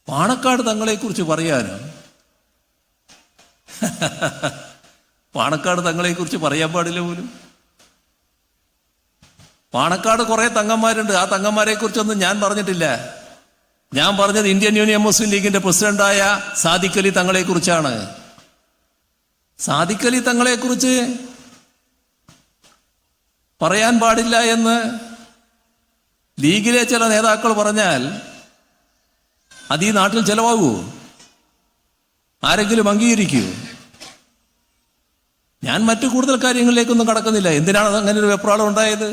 പാണക്കാട് തങ്ങളെക്കുറിച്ച് പറയാനോ? പാണക്കാട് തങ്ങളെക്കുറിച്ച് പറയാൻ പാടില്ല പോലും. പാണക്കാട് കുറെ തങ്ങന്മാരുണ്ട്. ആ തങ്ങന്മാരെ കുറിച്ചൊന്നും ഞാൻ പറഞ്ഞിട്ടില്ല. ഞാൻ പറഞ്ഞത് ഇന്ത്യൻ യൂണിയൻ മുസ്ലിം ലീഗിന്റെ പ്രസിഡന്റായ സാദിഖ് അലി തങ്ങളെ കുറിച്ചാണ്. സാദിഖ് അലി തങ്ങളെ കുറിച്ച് പറയാൻ പാടില്ല എന്ന് ലീഗിലെ ചില നേതാക്കൾ പറഞ്ഞാൽ അത് ഈ നാട്ടിൽ ചെലവാകൂ? ആരെങ്കിലും അംഗീകരിക്കൂ? ഞാൻ മറ്റു കൂടുതൽ കാര്യങ്ങളിലേക്കൊന്നും കടക്കുന്നില്ല. എന്തിനാണ് അങ്ങനെ ഒരു വെപ്രാളം ഉണ്ടായത്?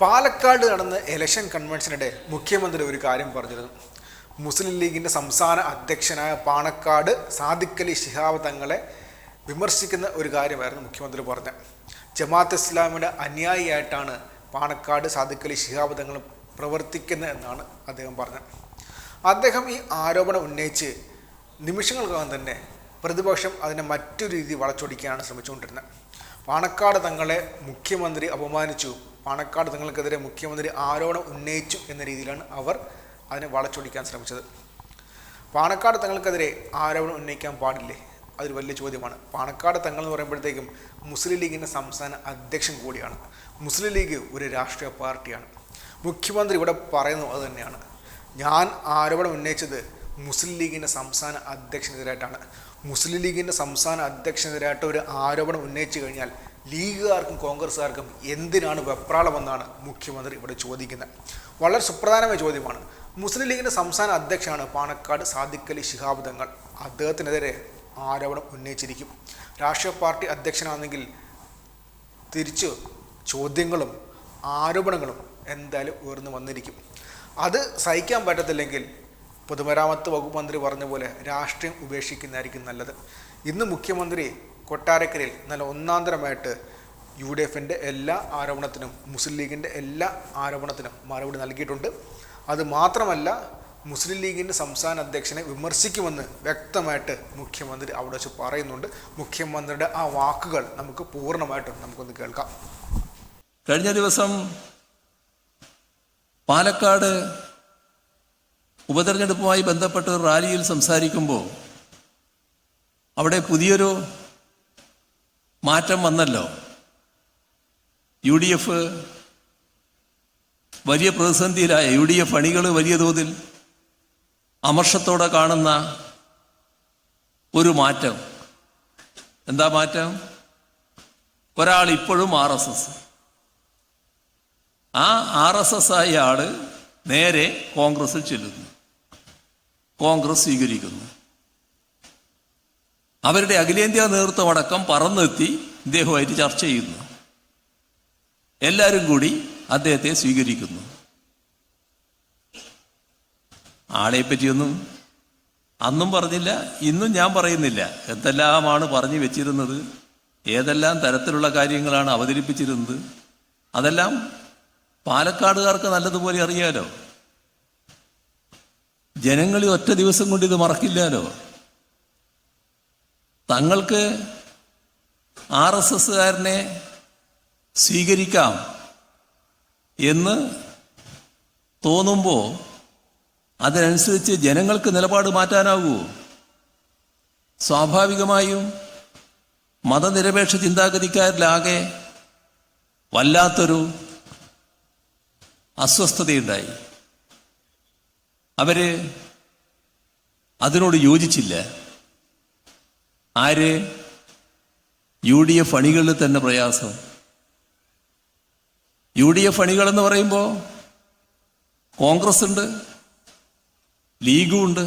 പാലക്കാട് നടന്ന ഇലക്ഷൻ കൺവെൻഷനിടെ മുഖ്യമന്ത്രി ഒരു കാര്യം പറഞ്ഞിരുന്നു. മുസ്ലിം ലീഗിൻ്റെ സംസ്ഥാന അധ്യക്ഷനായ പാണക്കാട് സാദിഖ് അലി ശിഹാബ് തങ്ങളെ വിമർശിക്കുന്ന ഒരു കാര്യമായിരുന്നു മുഖ്യമന്ത്രി പറഞ്ഞത്. ജമാഅത്ത് ഇസ്ലാമിയുടെ അനുയായിയായിട്ടാണ് പാണക്കാട് സാദിഖ് അലി ശിഹാബ് തങ്ങൾ പ്രവർത്തിക്കുന്നത് എന്നാണ് അദ്ദേഹം പറഞ്ഞത്. അദ്ദേഹം ഈ ആരോപണം ഉന്നയിച്ച് നിമിഷങ്ങൾക്കകം തന്നെ പ്രതിപക്ഷം അതിനെ മറ്റൊരു രീതി വളച്ചൊടിക്കാനാണ് ശ്രമിച്ചുകൊണ്ടിരുന്നത്. പാണക്കാട് തങ്ങളെ മുഖ്യമന്ത്രി അപമാനിച്ചു, പാണക്കാട് തങ്ങൾക്കെതിരെ മുഖ്യമന്ത്രി ആരോപണം ഉന്നയിച്ചു എന്ന രീതിയിലാണ് അവർ അതിനെ വളച്ചൊടിക്കാൻ ശ്രമിച്ചത്. പാണക്കാട് തങ്ങൾക്കെതിരെ ആരോപണം ഉന്നയിക്കാൻ പാടില്ലേ? അതൊരു വലിയ ചോദ്യമാണ്. പാണക്കാട് തങ്ങൾ എന്ന് പറയുമ്പോഴത്തേക്കും മുസ്ലിം ലീഗിൻ്റെ സംസ്ഥാന അധ്യക്ഷൻ കൂടിയാണ്. മുസ്ലിം ലീഗ് ഒരു രാഷ്ട്രീയ പാർട്ടിയാണ്. മുഖ്യമന്ത്രി ഇവിടെ പറയുന്നു അത് തന്നെയാണ്. ഞാൻ ആരോപണം ഉന്നയിച്ചത് മുസ്ലിം ലീഗിൻ്റെ സംസ്ഥാന അധ്യക്ഷനെതിരായിട്ടാണ്. മുസ്ലിം ലീഗിൻ്റെ സംസ്ഥാന അധ്യക്ഷനെതിരായിട്ട് ഒരു ആരോപണം ഉന്നയിച്ചു കഴിഞ്ഞാൽ ലീഗുകാർക്കും കോൺഗ്രസ്സുകാർക്കും എന്തിനാണ് വെപ്രാളമെന്നാണ് മുഖ്യമന്ത്രി ഇവിടെ ചോദിക്കുന്നത്. വളരെ സുപ്രധാനമായ ചോദ്യമാണ്. മുസ്ലിം ലീഗിൻ്റെ സംസ്ഥാന അധ്യക്ഷനാണ് പാണക്കാട് സാദിഖ് അലി ശിഹാബ് തങ്ങൾ. അദ്ദേഹത്തിനെതിരെ ആരോപണം ഉന്നയിച്ചിരിക്കും. രാഷ്ട്രീയ പാർട്ടി അധ്യക്ഷനാണെങ്കിൽ തിരിച്ച് ചോദ്യങ്ങളും ആരോപണങ്ങളും എന്തായാലും ഉയർന്നു വന്നിരിക്കും. അത് സഹിക്കാൻ പറ്റത്തില്ലെങ്കിൽ പൊതുമരാമത്ത് വകുപ്പ് മന്ത്രി പറഞ്ഞ പോലെ രാഷ്ട്രീയം ഉപേക്ഷിക്കുന്നതായിരിക്കും നല്ലത്. ഇന്ന് മുഖ്യമന്ത്രി കൊട്ടാരക്കരയിൽ നല്ല ഒന്നാന്തരമായിട്ട് UDFൻ്റെ എല്ലാ ആരോപണത്തിനും മുസ്ലിം ലീഗിൻ്റെ എല്ലാ ആരോപണത്തിനും മറുപടി നൽകിയിട്ടുണ്ട്. അത് മാത്രമല്ല, മുസ്ലിം ലീഗിൻ്റെ സംസ്ഥാന അധ്യക്ഷനെ വിമർശിക്കുമെന്ന് വ്യക്തമായിട്ട് മുഖ്യമന്ത്രി അവിടെ വെച്ച് പറയുന്നുണ്ട്. മുഖ്യമന്ത്രിയുടെ ആ വാക്കുകൾ നമുക്ക് പൂർണ്ണമായിട്ടും നമുക്കൊന്ന് കേൾക്കാം. കഴിഞ്ഞ ദിവസം പാലക്കാട് ഉപതെരഞ്ഞെടുപ്പുമായി ബന്ധപ്പെട്ട ഒരു റാലിയിൽ സംസാരിക്കുമ്പോൾ അവിടെ പുതിയൊരു മാറ്റം വന്നല്ലോ. UDF വലിയ പ്രതിസന്ധിയിലായ UDF അണികൾ വലിയ തോതിൽ അമർഷത്തോടെ കാണുന്ന ഒരു മാറ്റം. എന്താ മാറ്റം? ഒരാൾ ഇപ്പോഴും RSS, ആ RSS ആയ ആള് നേരെ കോൺഗ്രസിൽ ചെല്ലുന്നു, കോൺഗ്രസ് സ്വീകരിക്കുന്നു. അവരുടെ അഖിലേന്ത്യാ നേതൃത്വം അടക്കം പറന്നെത്തി ഇദ്ദേഹവുമായിട്ട് ചർച്ച ചെയ്യുന്നു. എല്ലാവരും കൂടി അദ്ദേഹത്തെ സ്വീകരിക്കുന്നു. ആളെ പറ്റിയൊന്നും അന്നും പറഞ്ഞില്ല, ഇന്നും ഞാൻ പറയുന്നില്ല. എന്തെല്ലാമാണ് പറഞ്ഞു വെച്ചിരുന്നത്, ഏതെല്ലാം തരത്തിലുള്ള കാര്യങ്ങളാണ് അവതരിപ്പിച്ചിരുന്നത്, അതെല്ലാം പാലക്കാടുകാർക്ക് നല്ലതുപോലെ അറിയാലോ. ജനങ്ങൾ ഒറ്റ ദിവസം കൊണ്ട് ഇത് മറക്കില്ലാലോ. തങ്ങൾക്ക് RSSകാരനെ സ്വീകരിക്കാം എന്ന് തോന്നുമ്പോൾ അതിനനുസരിച്ച് ജനങ്ങൾക്ക് നിലപാട് മാറ്റാനാവൂ? സ്വാഭാവികമായും മതനിരപേക്ഷ ചിന്താഗതിക്കാരിലാകെ വല്ലാത്തൊരു അസ്വസ്ഥതയുണ്ടായി. അവര് അതിനോട് യോജിച്ചില്ല. ആര്? UDF അണികളിൽ തന്നെ പ്രയാസം. UDF അണികളെന്ന് പറയുമ്പോൾ കോൺഗ്രസ് ഉണ്ട്, ലീഗും ഉണ്ട്,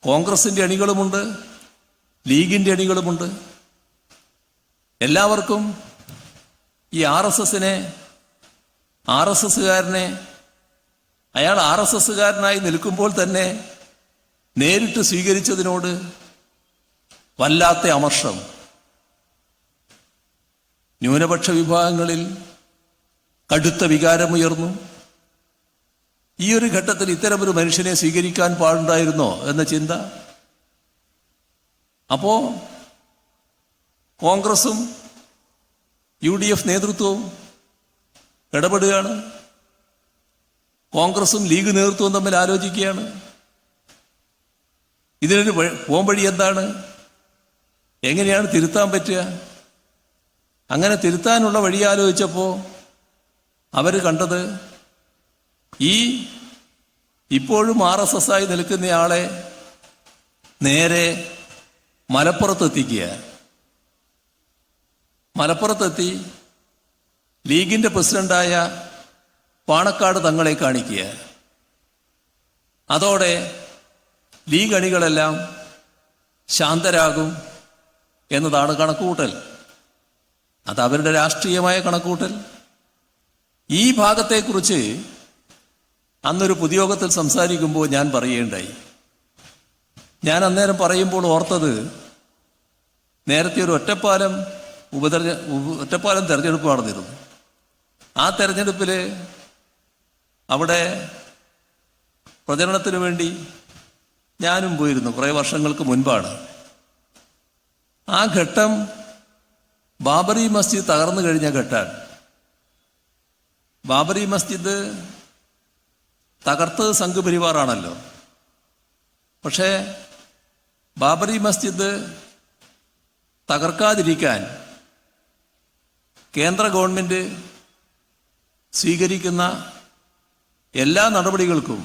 കോൺഗ്രസിൻ്റെ അണികളുമുണ്ട്, ലീഗിൻ്റെ അണികളുമുണ്ട്. എല്ലാവർക്കും ഈ RSSകാരനെ അയാൾ RSSകാരനായി നിൽക്കുമ്പോൾ തന്നെ നേരിട്ട് സ്വീകരിച്ചതിനോട് വല്ലാത്ത അമർഷം. ന്യൂനപക്ഷ വിഭാഗങ്ങളിൽ കടുത്ത വികാരമുയർന്നു. ഈ ഒരു ഘട്ടത്തിൽ ഇത്തരമൊരു മനുഷ്യനെ സ്വീകരിക്കാൻ പാടുണ്ടായിരുന്നോ എന്ന ചിന്ത. അപ്പോ കോൺഗ്രസും UDF നേതൃത്വവും ഇടപെടുകയാണ്. കോൺഗ്രസും ലീഗ് നേതൃത്വവും തമ്മിൽ ആലോചിക്കുകയാണ്. ഇതിനൊരു പോംവഴി എന്താണ്? എങ്ങനെയാണ് തിരുത്താൻ പറ്റുക? അങ്ങനെ തിരുത്താനുള്ള വഴി ആലോചിച്ചപ്പോൾ അവർ കണ്ടത് ഇപ്പോഴും RSS ആയി നിൽക്കുന്നയാളെ നേരെ മലപ്പുറത്തെത്തിക്കുക. മലപ്പുറത്തെത്തി ലീഗിൻ്റെ പ്രസിഡന്റായ പാണക്കാട് തങ്ങളെ കാണിക്കുക. അതോടെ ലീഗ് അണികളെല്ലാം ശാന്തരാകും എന്നതാണ് കണക്കുകൂട്ടൽ. അത് അവരുടെ രാഷ്ട്രീയമായ കണക്കുകൂട്ടൽ. ഈ ഭാഗത്തെക്കുറിച്ച് അന്നൊരു പൊതുയോഗത്തിൽ സംസാരിക്കുമ്പോൾ ഞാൻ പറയുകയുണ്ടായി. ഞാൻ അന്നേരം പറയുമ്പോൾ ഓർത്തത്, നേരത്തെ ഒരു ഒറ്റപ്പാലം തെരഞ്ഞെടുപ്പ് നടന്നിരുന്നു. ആ തെരഞ്ഞെടുപ്പിൽ അവിടെ പ്രചരണത്തിന് വേണ്ടി ഞാനും പോയിരുന്നു. കുറേ വർഷങ്ങൾക്ക് മുൻപാണ്. ആ ഘട്ടം ബാബറി മസ്ജിദ് തകർന്നു കഴിഞ്ഞ ഘട്ടമാണ്. ബാബറി മസ്ജിദ് തകർത്തത് സംഘപരിവാറാണല്ലോ. പക്ഷേ ബാബറി മസ്ജിദ് തകർക്കാതിരിക്കാൻ കേന്ദ്ര ഗവൺമെൻറ് സ്വീകരിക്കുന്ന എല്ലാ നടപടികൾക്കും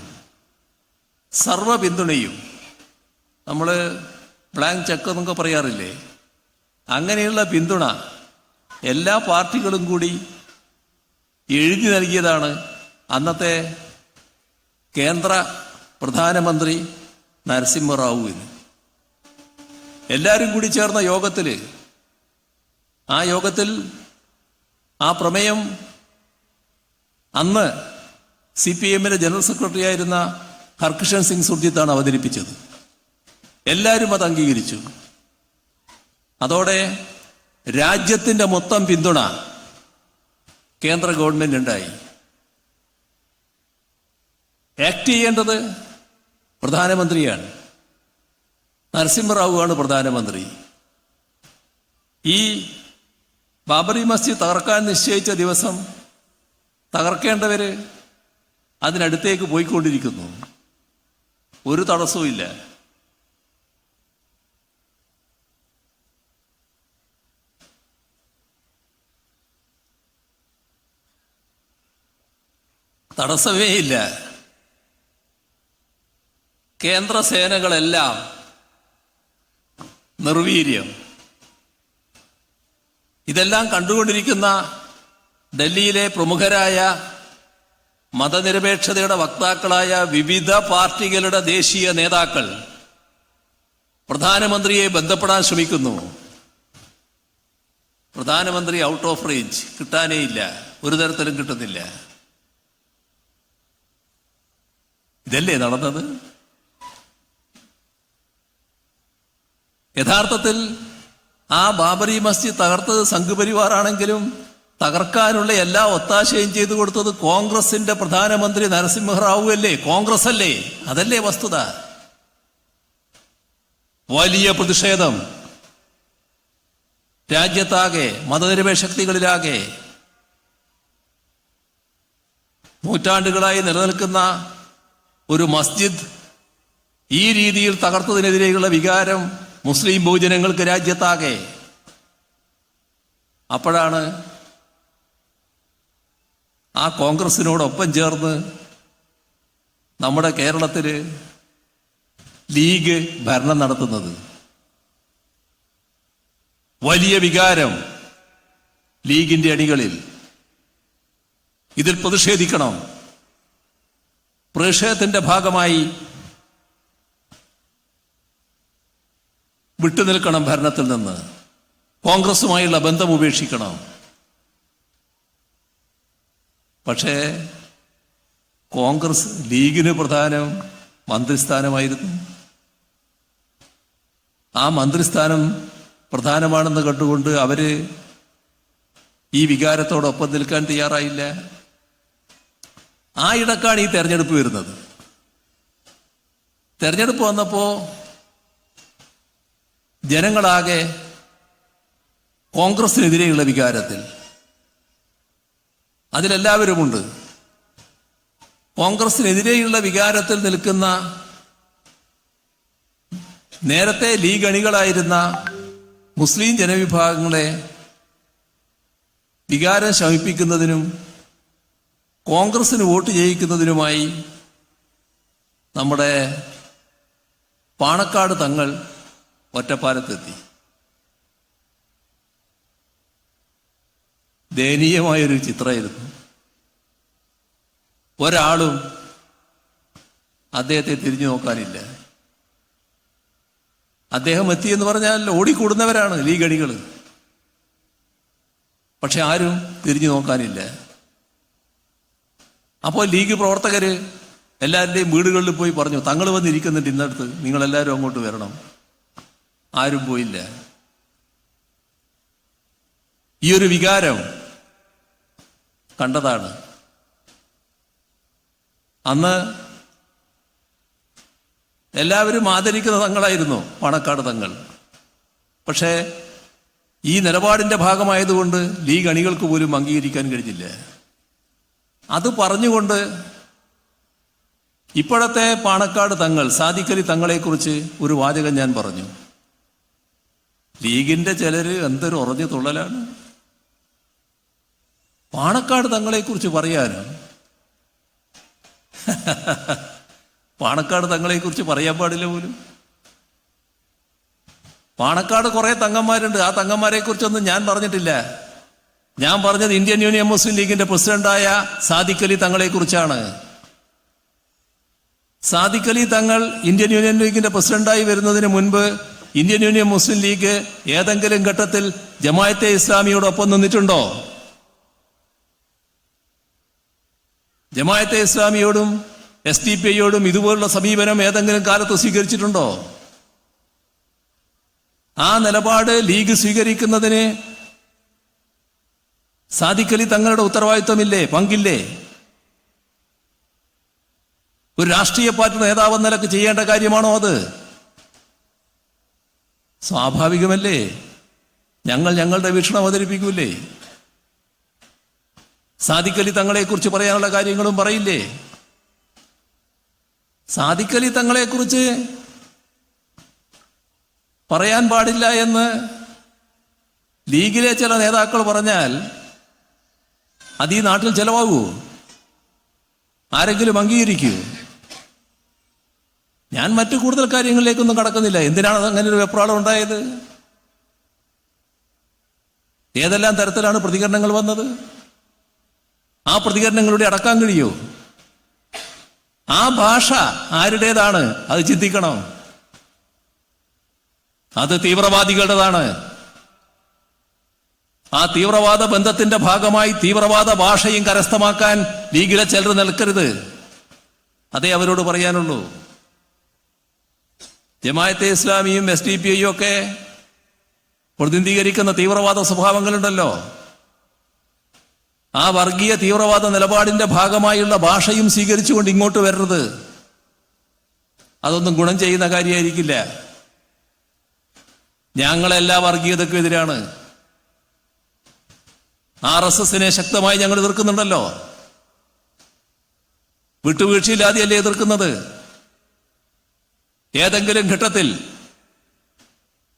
സർവ പിന്തുണയും, നമ്മൾ ബ്ലാങ്ക് ചെക്ക് എന്നൊക്കെ പറയാറില്ലേ, അങ്ങനെയുള്ള പിന്തുണ എല്ലാ പാർട്ടികളും കൂടി എഴുതി നൽകിയതാണ് അന്നത്തെ കേന്ദ്ര പ്രധാനമന്ത്രി നരസിംഹറാവുവിന്. എല്ലാവരും കൂടി ചേർന്ന യോഗത്തിൽ ആ പ്രമേയം അന്ന് CPM-ന്റെ ജനറൽ സെക്രട്ടറി ആയിരുന്ന ഹർകിഷൻ സിംഗ് സുർജിത്താണ് അവതരിപ്പിച്ചത്. എല്ലാവരും അത് അംഗീകരിച്ചു. അതോടെ രാജ്യത്തിൻ്റെ മൊത്തം പിന്തുണ കേന്ദ്ര ഗവൺമെന്റ് ഉണ്ടായി. ആക്ട് ചെയ്യേണ്ടത് പ്രധാനമന്ത്രിയാണ്. നരസിംഹറാവുവാണ് പ്രധാനമന്ത്രി. ഈ ബാബറി മസ്ജിദ് തകർക്കാൻ നിശ്ചയിച്ച ദിവസം തകർക്കേണ്ടവർ അതിനടുത്തേക്ക് പോയിക്കൊണ്ടിരിക്കുന്നു. ഒരു തടസ്സവും ഇല്ല. തടസ്സമേ ഇല്ല. കേന്ദ്ര സേനകളെല്ലാം നിർവീര്യം. ഇതെല്ലാം കണ്ടുകൊണ്ടിരിക്കുന്ന ഡൽഹിയിലെ പ്രമുഖരായ മതനിരപേക്ഷതയുടെ വക്താക്കളായ വിവിധ പാർട്ടികളുടെ ദേശീയ നേതാക്കൾ പ്രധാനമന്ത്രിയെ ബന്ധപ്പെടാൻ ശ്രമിക്കുന്നു. പ്രധാനമന്ത്രി ഔട്ട് ഓഫ് റേഞ്ച്, കിട്ടാനേ ഇല്ല, ഒരു തരത്തിലും കിട്ടുന്നില്ല. ഇതല്ലേ നടന്നത്? യഥാർത്ഥത്തിൽ ആ ബാബറി മസ്ജിദ് തകർത്തത് സംഘപരിവാറാണെങ്കിലും തകർക്കാനുള്ള എല്ലാ ഒത്താശയും ചെയ്തു കൊടുത്തത് കോൺഗ്രസിന്റെ പ്രധാനമന്ത്രി നരസിംഹറാവു അല്ലേ? കോൺഗ്രസ് അല്ലേ? അതല്ലേ വസ്തുത. വലിയ പ്രതിഷേധം രാജ്യത്താകെ, മതനിരപേക്ഷ ശക്തികളിലാകെ. നൂറ്റാണ്ടുകളായി നിലനിൽക്കുന്ന ഒരു മസ്ജിദ് ഈ രീതിയിൽ തകർത്തതിനെതിരെയുള്ള വികാരം മുസ്ലിം ബഹുജനങ്ങൾക്ക് രാജ്യത്താകെ. അപ്പോഴാണ് ആ കോൺഗ്രസിനോടൊപ്പം ചേർന്ന് നമ്മുടെ കേരളത്തിൽ ലീഗ് ഭരണം നടത്തുന്നത്. വലിയ വികാരം ലീഗിന്റെ അണികളിൽ. ഇതിൽ പ്രതിഷേധിക്കണം. പ്രതിഷേധത്തിന്റെ ഭാഗമായി വിട്ടുനിൽക്കണം ഭരണത്തിൽ നിന്ന്. കോൺഗ്രസുമായുള്ള ബന്ധം ഉപേക്ഷിക്കണം. പക്ഷേ കോൺഗ്രസ്, ലീഗിന് പ്രധാനം മന്ത്രിസ്ഥാനമായിരുന്നു. ആ മന്ത്രിസ്ഥാനം പ്രധാനമാണെന്ന് കണ്ടുകൊണ്ട് അവര് ഈ വികാരത്തോടൊപ്പം നിൽക്കാൻ തയ്യാറായില്ല. ആ ഇടക്കാണ് ഈ തെരഞ്ഞെടുപ്പ് വരുന്നത്. തെരഞ്ഞെടുപ്പ് വന്നപ്പോൾ ജനങ്ങളാകെ കോൺഗ്രസിനെതിരെയുള്ള വികാരത്തിൽ. അതിലെല്ലാവരുമുണ്ട്. കോൺഗ്രസിനെതിരെയുള്ള വികാരത്തിൽ നിൽക്കുന്ന നേരത്തെ ലീഗ് അണികളായിരുന്ന മുസ്ലിം ജനവിഭാഗങ്ങളെ വികാരം ശമിപ്പിക്കുന്നതിനും കോൺഗ്രസിന് വോട്ട് ചെയ്യിക്കുന്നതിനുമായി നമ്മുടെ പാണക്കാട് തങ്ങൾ ഒറ്റപ്പാലത്തെത്തി. ദയനീയമായൊരു ചിത്രമായിരുന്നു. ഒരാളും അദ്ദേഹത്തെ തിരിഞ്ഞു നോക്കാനില്ല. അദ്ദേഹം എത്തിയെന്ന് പറഞ്ഞാൽ ഓടിക്കൂടുന്നവരാണ് ലീഗ് അണികൾ. പക്ഷെ ആരും തിരിഞ്ഞു നോക്കാനില്ല. അപ്പോൾ ലീഗ് പ്രവർത്തകര് എല്ലാവരുടെയും വീടുകളിൽ പോയി പറഞ്ഞു, തങ്ങൾ വന്നിരിക്കുന്നുണ്ട് ഇന്നടുത്ത്, നിങ്ങളെല്ലാവരും അങ്ങോട്ട് വരണം. ആരും പോയില്ല. ഈ ഒരു വികാരം കണ്ടതാണ്. അന്ന് എല്ലാവരും ആദരിക്കുന്ന തങ്ങളായിരുന്നു പാണക്കാട് തങ്ങൾ. പക്ഷേ ഈ നിലപാടിന്റെ ഭാഗമായതുകൊണ്ട് ലീഗ് അണികൾക്ക് പോലും അംഗീകരിക്കാൻ കഴിഞ്ഞില്ല. അത് പറഞ്ഞുകൊണ്ട് ഇപ്പോഴത്തെ പാണക്കാട് തങ്ങൾ സാദിഖലി തങ്ങളെക്കുറിച്ച് ഒരു വാചകം ഞാൻ പറഞ്ഞു. ലീഗിന്റെ ചിലര് എന്തൊരു ഉറഞ്ഞു തുള്ളലാണ്. പാണക്കാട് തങ്ങളെക്കുറിച്ച് പറയാനോ? പാണക്കാട് തങ്ങളെക്കുറിച്ച് പറയാൻ പാടില്ല പോലും. പാണക്കാട് കുറെ തങ്ങന്മാരുണ്ട്. ആ തങ്ങന്മാരെ കുറിച്ചൊന്നും ഞാൻ പറഞ്ഞിട്ടില്ല. ഞാൻ പറഞ്ഞത് ഇന്ത്യൻ യൂണിയൻ മുസ്ലിം ലീഗിന്റെ പ്രസിഡന്റായ സാദിഖലി തങ്ങളെ കുറിച്ചാണ്. സാദിഖലി തങ്ങൾ ഇന്ത്യൻ യൂണിയൻ ലീഗിന്റെ പ്രസിഡന്റായി വരുന്നതിന് മുൻപ് ഇന്ത്യൻ യൂണിയൻ മുസ്ലിം ലീഗ് ഏതെങ്കിലും ഘട്ടത്തിൽ ജമാഅത്തെ ഇസ്ലാമിയോടൊപ്പം നിന്നിട്ടുണ്ടോ? ജമാഅത്തെ ഇസ്ലാമിയോടും SDPIയോടും ഇതുപോലുള്ള സമീപനം ഏതെങ്കിലും കാലത്ത് സ്വീകരിച്ചിട്ടുണ്ടോ? ആ നിലപാട് ലീഗ് സ്വീകരിക്കുന്നതിന് സാദിഖലി തങ്ങളുടെ ഉത്തരവാദിത്വമില്ലേ, പങ്കില്ലേ? ഒരു രാഷ്ട്രീയ പാർട്ടി നേതാവെന്ന നിലക്ക് ചെയ്യേണ്ട കാര്യമാണോ അത്? സ്വാഭാവികമല്ലേ. ഞങ്ങൾ ഞങ്ങളുടെ വീക്ഷണം അവതരിപ്പിക്കൂലേ? സാദിഖലി തങ്ങളെക്കുറിച്ച് പറയാനുള്ള കാര്യങ്ങളും പറയില്ലേ? സാദിഖലി തങ്ങളെക്കുറിച്ച് പറയാൻ പാടില്ല എന്ന് ലീഗിലെ ചില നേതാക്കൾ പറഞ്ഞാൽ അത് ഈ നാട്ടിൽ ചെലവാകൂ? ആരെങ്കിലും അംഗീകരിക്കൂ? ഞാൻ മറ്റു കൂടുതൽ കാര്യങ്ങളിലേക്കൊന്നും കടക്കുന്നില്ല. എന്തിനാണ് അങ്ങനെ ഒരു വെപ്രാളം ഉണ്ടായത്? ഏതെല്ലാം തരത്തിലാണ് പ്രതികരണങ്ങൾ വന്നത്? ആ പ്രതികരണങ്ങളുടെ അടക്കാൻ കഴിയൂ? ആ ഭാഷ ആരുടേതാണ്? അത് ചിന്തിക്കണം. അത് തീവ്രവാദികളുടേതാണ്. ആ തീവ്രവാദ ബന്ധത്തിന്റെ ഭാഗമായി തീവ്രവാദ ഭാഷയും കരസ്ഥമാക്കാൻ ലീഗിലെ ചിലർ നിൽക്കരുത്. അതേ അവരോട് പറയാനുള്ളൂ. ജമാഅത്തെ ഇസ്ലാമിയും SDPIയും ഒക്കെ പ്രതിനിധീകരിക്കുന്ന തീവ്രവാദ സ്വഭാവങ്ങളുണ്ടല്ലോ. ആ വർഗീയ തീവ്രവാദ നിലപാടിന്റെ ഭാഗമായുള്ള ഭാഷയും സ്വീകരിച്ചുകൊണ്ട് ഇങ്ങോട്ട് വരരുത്. അതൊന്നും ഗുണം ചെയ്യുന്ന കാര്യമായിരിക്കില്ല. ഞങ്ങളെല്ലാ വർഗീയതയ്ക്കും എതിരാണ്. RSSനെ ശക്തമായി ഞങ്ങൾ എതിർക്കുന്നുണ്ടല്ലോ. വിട്ടുവീഴ്ചയില്ലാതെയല്ലേ എതിർക്കുന്നത്? ഏതെങ്കിലും ഘട്ടത്തിൽ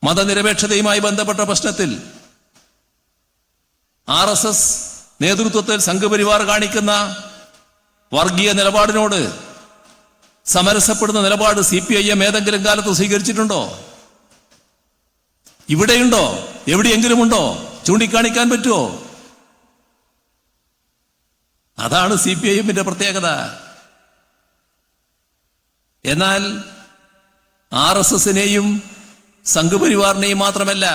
മതനിരപേക്ഷതയുമായി ബന്ധപ്പെട്ട പ്രശ്നത്തിൽ RSS നേതൃത്വത്തിൽ സംഘപരിവാർ കാണിക്കുന്ന വർഗീയ നിലപാടിനോട് സമരസപ്പെടുന്ന നിലപാട് CPIM ഏതെങ്കിലും കാലത്ത് സ്വീകരിച്ചിട്ടുണ്ടോ? ഇവിടെയുണ്ടോ? എവിടെയെങ്കിലും ഉണ്ടോ? ചൂണ്ടിക്കാണിക്കാൻ പറ്റുമോ? അതാണ് CPIMന്റെ പ്രത്യേകത. എന്നാൽ RSSനെയും സംഘപരിവാറിനെയും മാത്രമല്ല,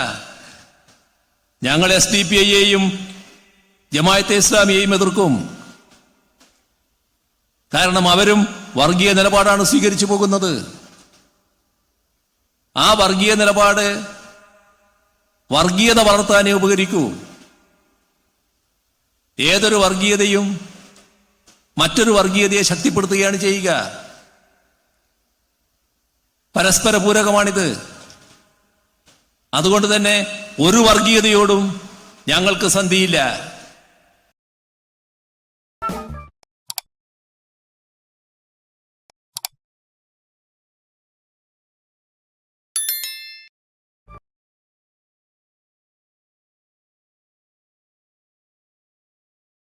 ഞങ്ങൾ SDPIയെയും ജമാഅത്തെ ഇസ്ലാമിയെയും എതിർക്കും. കാരണം അവരും വർഗീയ നിലപാടാണ് സ്വീകരിച്ചു പോകുന്നത്. ആ വർഗീയ നിലപാട് വർഗീയത വളർത്താനേ ഉപകരിക്കൂ. ഏതൊരു വർഗീയതയും മറ്റൊരു വർഗീയതയെ ശക്തിപ്പെടുത്തുകയാണ് ചെയ്യുക. പരസ്പര പൂരകമാണിത്. അതുകൊണ്ട് തന്നെ ഒരു വർഗീയതയോടും ഞങ്ങൾക്ക് സന്ധിയില്ല.